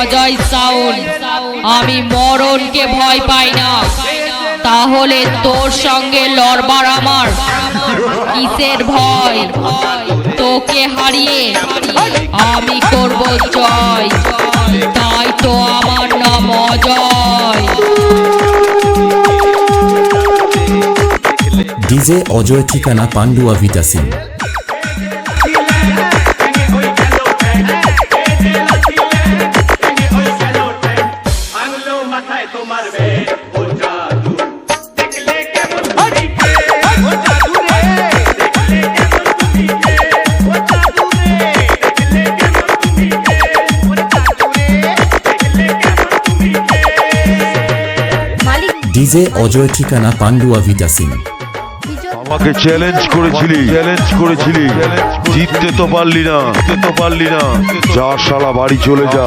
Ajay sound. আমি মরণকে ভয় পাই না, তাহলে তোর সঙ্গে লড়বার আমার কিসের ভয়? তোকে হারিয়ে আমি করব জয়, তাই তো আমার নাম অজয়। ডিজে অজয়, ঠিকানা পান্ডুয়া ভিটা সিং। ডিজে অজয়, ঠিকানা পান্ডুয়া ভিটা সিং। আমাকে চ্যালেঞ্জ করেছিলি, জিততে তো পারলি না, যা শালা বাড়ি চলে যা।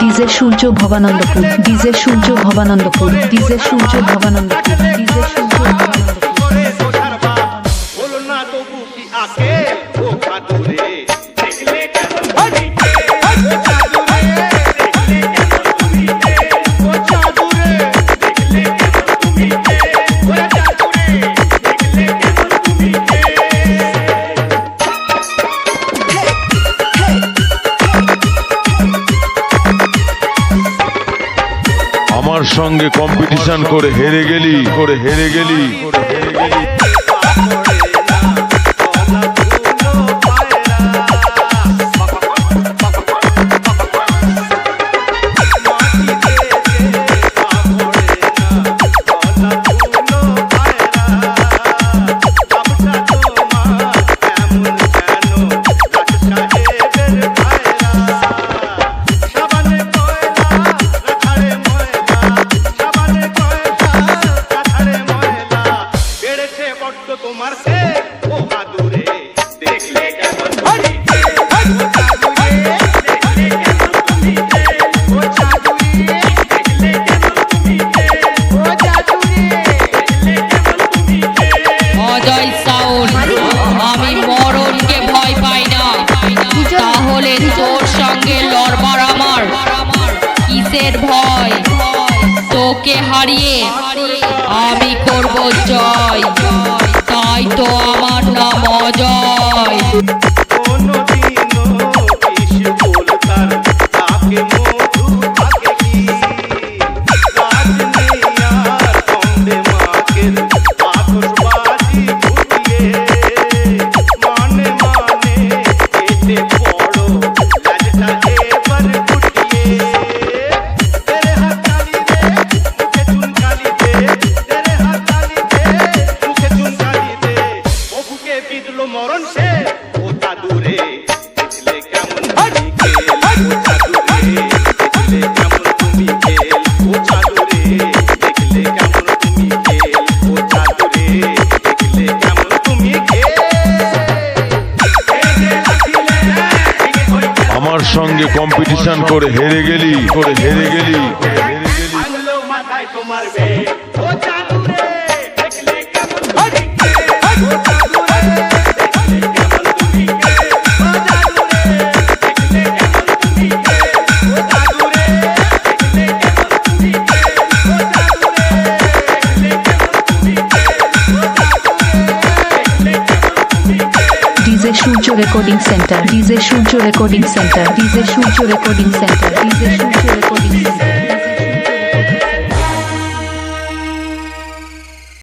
ডিজে সূর্য ভবানন্দপুর, ডিজে সূর্য ভবানন্দপুর, ডিজে সূর্য ভবানন্দপুর, ডিজে সূর্য ভবানন্দপুর। আমার সঙ্গে কম্পিটিশন করে হেরে গেলি। অজয় সাউন্ড। আমি মরণকে ভয় পাই না, তাহলে তোর সঙ্গে লড়বার আমার কিসের ভয়? তোকে হারিয়ে আমি করব জয়, তাই তো আমার নাম অজয়। আমার সঙ্গে কম্পিটিশন করে হেরে গেলি। ডিজে সূর্য রেকর্ডিং সেন্টার, ডিজে সূর্য রেকর্ডিং সেন্টার, ডিজে সূর্য রেকর্ডিং সেন্টার, ডিজে সূর্য রেকর্ডিং সেন্টার।